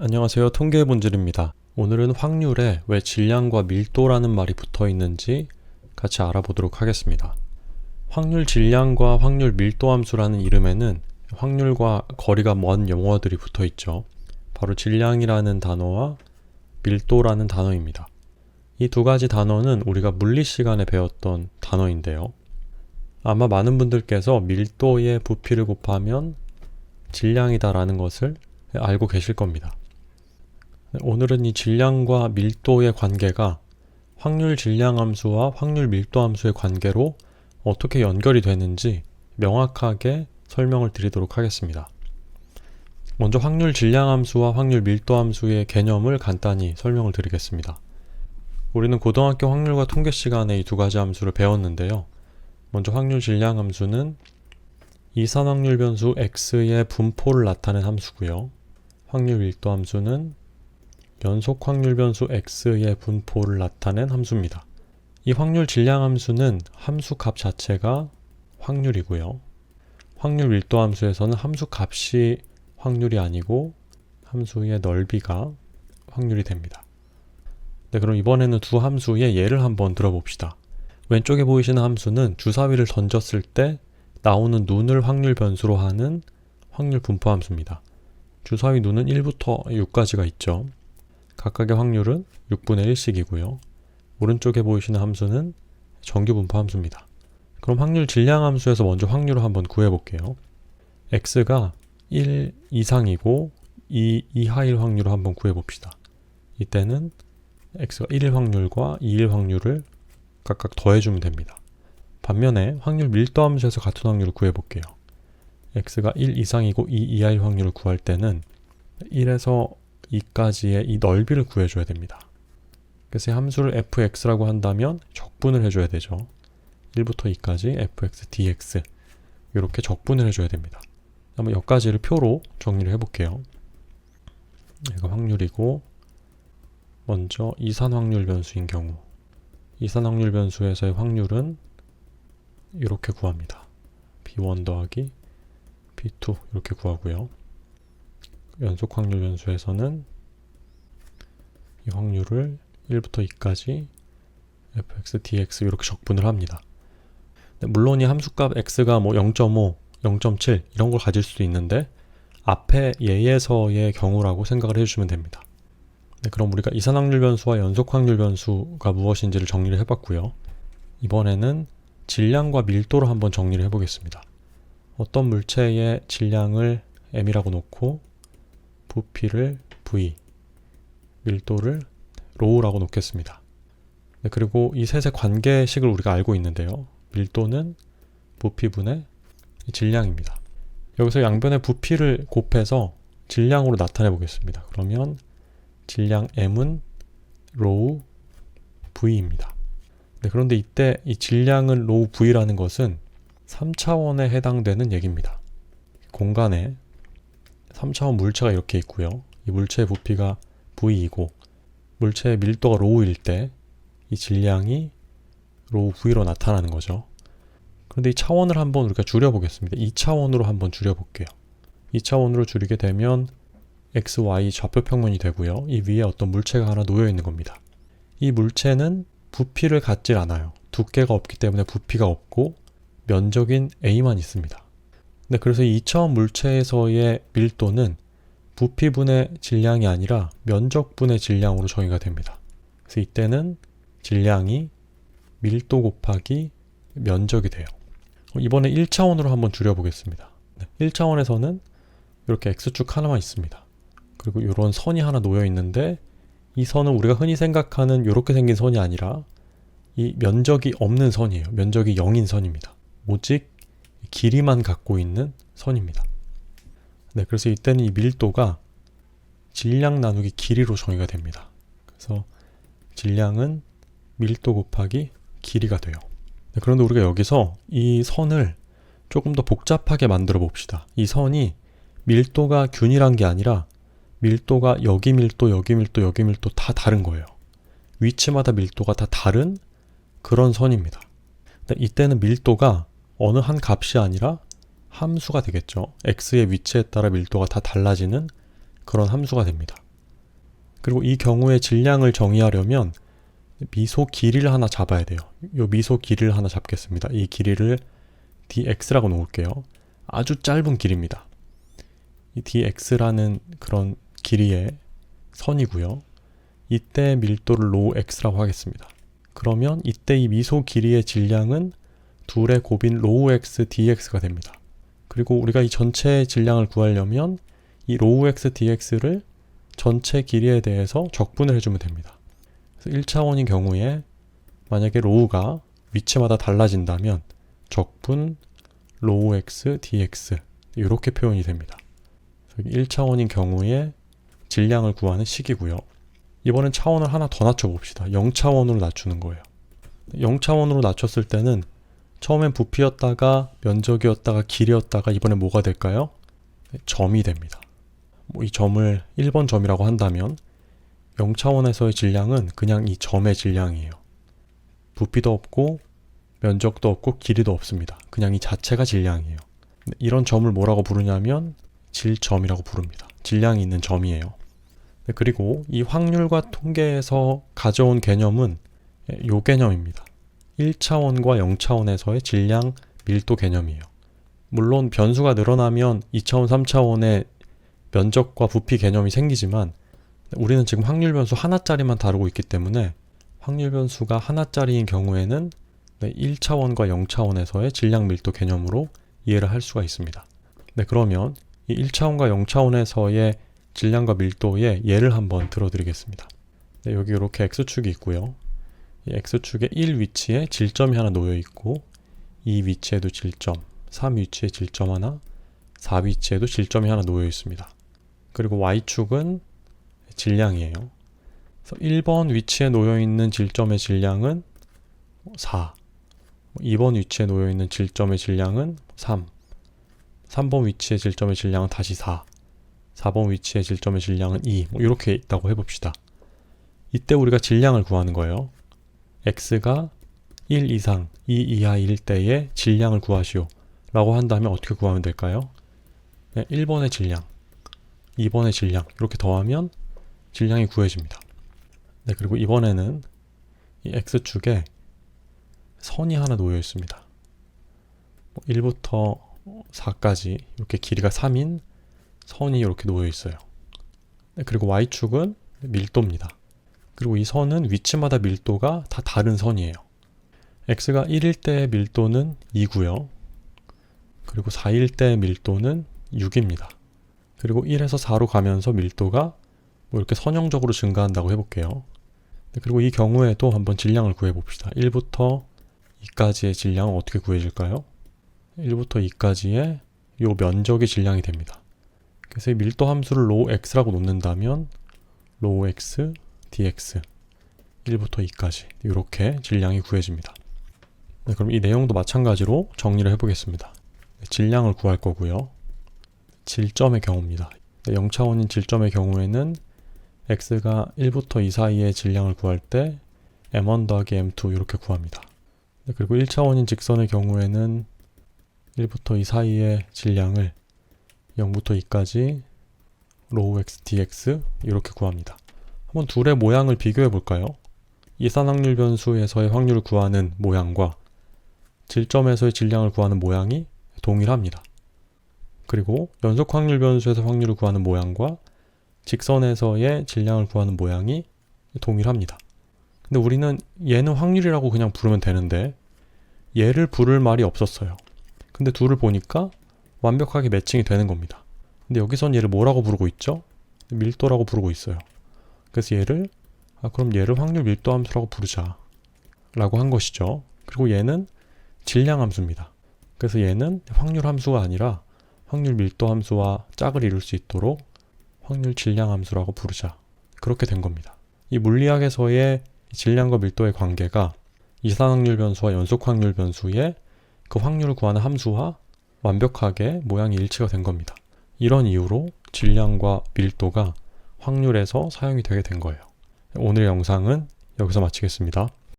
안녕하세요. 통계의 본질입니다. 오늘은 확률에 왜 질량과 밀도라는 말이 붙어 있는지 같이 알아보도록 하겠습니다. 확률 질량과 확률 밀도 함수라는 이름에는 확률과 거리가 먼 용어들이 붙어 있죠. 바로 질량이라는 단어와 밀도라는 단어입니다. 이 두 가지 단어는 우리가 물리 시간에 배웠던 단어인데요. 아마 많은 분들께서 밀도의 부피를 곱하면 질량이다라는 것을 알고 계실 겁니다. 오늘은 이 질량과 밀도의 관계가 확률 질량 함수와 확률 밀도 함수의 관계로 어떻게 연결이 되는지 명확하게 설명을 드리도록 하겠습니다. 먼저 확률 질량 함수와 확률 밀도 함수의 개념을 간단히 설명을 드리겠습니다. 우리는 고등학교 확률과 통계 시간에 이 두 가지 함수를 배웠는데요. 먼저 확률 질량 함수는 이산 확률 변수 x의 분포를 나타낸 함수고요. 확률 밀도 함수는 연속 확률 변수 x의 분포를 나타낸 함수입니다. 이 확률 질량 함수는 함수 값 자체가 확률이고요. 확률 밀도 함수에서는 함수 값이 확률이 아니고 함수의 넓이가 확률이 됩니다. 네, 그럼 이번에는 두 함수의 예를 한번 들어봅시다. 왼쪽에 보이시는 함수는 주사위를 던졌을 때 나오는 눈을 확률 변수로 하는 확률 분포 함수입니다. 주사위 눈은 1부터 6까지가 있죠. 각각의 확률은 6분의 1씩이고요. 오른쪽에 보이시는 함수는 정규 분포 함수입니다. 그럼 확률 질량 함수에서 먼저 확률을 한번 구해볼게요. x가 1 이상이고 2 이하일 확률을 한번 구해봅시다. 이때는 x가 1일 확률과 2일 확률을 각각 더해주면 됩니다. 반면에 확률 밀도 함수에서 같은 확률을 구해볼게요. x가 1 이상이고 2 이하일 확률을 구할 때는 1에서 2까지의 이 넓이를 구해줘야 됩니다. 그래서 이 함수를 fx라고 한다면 적분을 해줘야 되죠. 1부터 2까지 fx dx 이렇게 적분을 해줘야 됩니다. 한번 여기까지를 표로 정리를 해볼게요. 이거 확률이고 먼저 이산 확률 변수인 경우 이산 확률 변수에서의 확률은 이렇게 구합니다. b1 더하기 b2 이렇게 구하고요. 연속 확률 변수에서는 이 확률을 1부터 2까지 fx dx 이렇게 적분을 합니다. 물론 이 함수값 x가 뭐 0.5, 0.7 이런 걸 가질 수도 있는데 앞에 예에서의 경우라고 생각을 해주시면 됩니다. 네, 그럼 우리가 이산 확률 변수와 연속 확률 변수가 무엇인지를 정리를 해봤고요. 이번에는 질량과 밀도를 한번 정리를 해보겠습니다. 어떤 물체의 질량을 m이라고 놓고 부피를 v, 밀도를 rho라고 놓겠습니다. 네, 그리고 이 셋의 관계식을 우리가 알고 있는데요. 밀도는 부피분의 질량입니다. 여기서 양변의 부피를 곱해서 질량으로 나타내 보겠습니다. 그러면 질량 m은 rho v입니다. 네, 그런데 이때 이 질량은 rho v라는 것은 3차원에 해당되는 얘기입니다. 공간에 3차원 물체가 이렇게 있고요. 이 물체의 부피가 v이고 물체의 밀도가 rho일 때 이 질량이 rho v로 나타나는 거죠. 그런데 이 차원을 한번 우리가 줄여보겠습니다. 2차원으로 한번 줄여볼게요. 2차원으로 줄이게 되면 x, y 좌표 평면이 되고요. 이 위에 어떤 물체가 하나 놓여 있는 겁니다. 이 물체는 부피를 갖질 않아요. 두께가 없기 때문에 부피가 없고 면적인 a만 있습니다. 네, 그래서 이 2차원 물체에서의 밀도는 부피분의 질량이 아니라 면적분의 질량으로 정의가 됩니다. 그래서 이때는 질량이 밀도 곱하기 면적이 돼요. 이번에 1차원으로 한번 줄여보겠습니다. 네, 1차원에서는 이렇게 x축 하나만 있습니다. 그리고 이런 선이 하나 놓여 있는데 이 선은 우리가 흔히 생각하는 이렇게 생긴 선이 아니라 이 면적이 없는 선이에요. 면적이 0인 선입니다. 오직 길이만 갖고 있는 선입니다. 네, 그래서 이때는 이 밀도가 질량 나누기 길이로 정의가 됩니다. 그래서 질량은 밀도 곱하기 길이가 돼요. 네, 그런데 우리가 여기서 이 선을 조금 더 복잡하게 만들어 봅시다. 이 선이 밀도가 균일한 게 아니라 밀도가 여기 밀도, 여기 밀도, 여기 밀도 다 다른 거예요. 위치마다 밀도가 다 다른 그런 선입니다. 이때는 밀도가 어느 한 값이 아니라 함수가 되겠죠. x의 위치에 따라 밀도가 다 달라지는 그런 함수가 됩니다. 그리고 이 경우에 질량을 정의하려면 미소 길이를 하나 잡아야 돼요. 이 미소 길이를 하나 잡겠습니다. 이 길이를 dx라고 놓을게요. 아주 짧은 길입니다. 이 dx라는 그런 길이의 선이고요. 이때 밀도를 rho x라고 하겠습니다. 그러면 이때 이 미소 길이의 질량은 둘의 곱인 rho x dx가 됩니다. 그리고 우리가 이 전체 질량을 구하려면 이 rho x dx를 전체 길이에 대해서 적분을 해주면 됩니다. 그래서 1차원인 경우에 만약에 rho가 위치마다 달라진다면 적분 rho x dx 이렇게 표현이 됩니다. 1차원인 경우에 질량을 구하는 식이고요. 이번엔 차원을 하나 더 낮춰봅시다. 0차원으로 낮추는 거예요. 0차원으로 낮췄을 때는 처음엔 부피였다가 면적이었다가 길이였다가 이번엔 뭐가 될까요? 점이 됩니다. 이 점을 1번 점이라고 한다면 0차원에서의 질량은 그냥 이 점의 질량이에요. 부피도 없고 면적도 없고 길이도 없습니다. 그냥 이 자체가 질량이에요. 이런 점을 뭐라고 부르냐면 질점이라고 부릅니다. 질량이 있는 점이에요. 그리고 이 확률과 통계에서 가져온 개념은 요 개념입니다. 1차원과 0차원에서의 질량 밀도 개념이에요. 물론 변수가 늘어나면 2차원, 3차원의 면적과 부피 개념이 생기지만 우리는 지금 확률 변수 하나짜리만 다루고 있기 때문에 확률 변수가 하나짜리인 경우에는 1차원과 0차원에서의 질량 밀도 개념으로 이해를 할 수가 있습니다. 네, 그러면 이 1차원과 0차원에서의 질량과 밀도의 예를 한번 들어드리겠습니다. 네, 여기 이렇게 x축이 있고요. 이 x축의 1 위치에 질점이 하나 놓여 있고 2 위치에도 질점, 3 위치에 질점 하나, 4 위치에도 질점이 하나 놓여 있습니다. 그리고 y축은 질량이에요. 그래서 1번 위치에 놓여 있는 질점의 질량은 4, 2번 위치에 놓여 있는 질점의 질량은 3, 3번 위치의 질점의 질량은 다시 4, 4번 위치의 질점의 질량은 2, 이렇게 있다고 해봅시다. 이때 우리가 질량을 구하는 거예요. x가 1 이상, 2 이하일 때의 질량을 구하시오 라고 한다면 어떻게 구하면 될까요? 1번의 질량, 2번의 질량 이렇게 더하면 질량이 구해집니다. 네, 그리고 이번에는 이 x축에 선이 하나 놓여 있습니다. 1부터 4까지 이렇게 길이가 3인 선이 이렇게 놓여 있어요. 네, 그리고 y축은 밀도입니다. 그리고 이 선은 위치마다 밀도가 다 다른 선이에요. x가 1일 때의 밀도는 2고요. 그리고 4일 때의 밀도는 6입니다. 그리고 1에서 4로 가면서 밀도가 이렇게 선형적으로 증가한다고 해볼게요. 그리고 이 경우에도 한번 질량을 구해봅시다. 1부터 2까지의 질량은 어떻게 구해질까요? 1부터 2까지의 이 면적의 질량이 됩니다. 그래서 이 밀도 함수를 rho x라고 놓는다면 rho x dx 1부터 2까지 이렇게 질량이 구해집니다. 네, 그럼 이 내용도 마찬가지로 정리를 해보겠습니다. 네, 질량을 구할 거고요. 질점의 경우입니다. 네, 0차원인 질점의 경우에는 x가 1부터 2 사이의 질량을 구할 때 m1 더하기 m2 이렇게 구합니다. 네, 그리고 1차원인 직선의 경우에는 1부터 2 사이의 질량을 0부터 2까지 rho x dx 이렇게 구합니다. 한번 둘의 모양을 비교해 볼까요? 이산확률 변수에서의 확률을 구하는 모양과 질점에서의 질량을 구하는 모양이 동일합니다. 그리고 연속 확률 변수에서 확률을 구하는 모양과 직선에서의 질량을 구하는 모양이 동일합니다. 근데 우리는 얘는 확률이라고 그냥 부르면 되는데 얘를 부를 말이 없었어요. 근데 둘을 보니까 완벽하게 매칭이 되는 겁니다. 근데 여기선 얘를 뭐라고 부르고 있죠? 밀도라고 부르고 있어요. 그래서 얘를 그럼 얘를 확률 밀도 함수라고 부르자 라고 한 것이죠. 그리고 얘는 질량 함수입니다. 그래서 얘는 확률 함수가 아니라 확률 밀도 함수와 짝을 이룰 수 있도록 확률 질량 함수라고 부르자. 그렇게 된 겁니다. 이 물리학에서의 질량과 밀도의 관계가 이산확률 변수와 연속 확률 변수의 그 확률을 구하는 함수와 완벽하게 모양이 일치가 된 겁니다. 이런 이유로 질량과 밀도가 확률에서 사용이 되게 된 거예요. 오늘 영상은 여기서 마치겠습니다.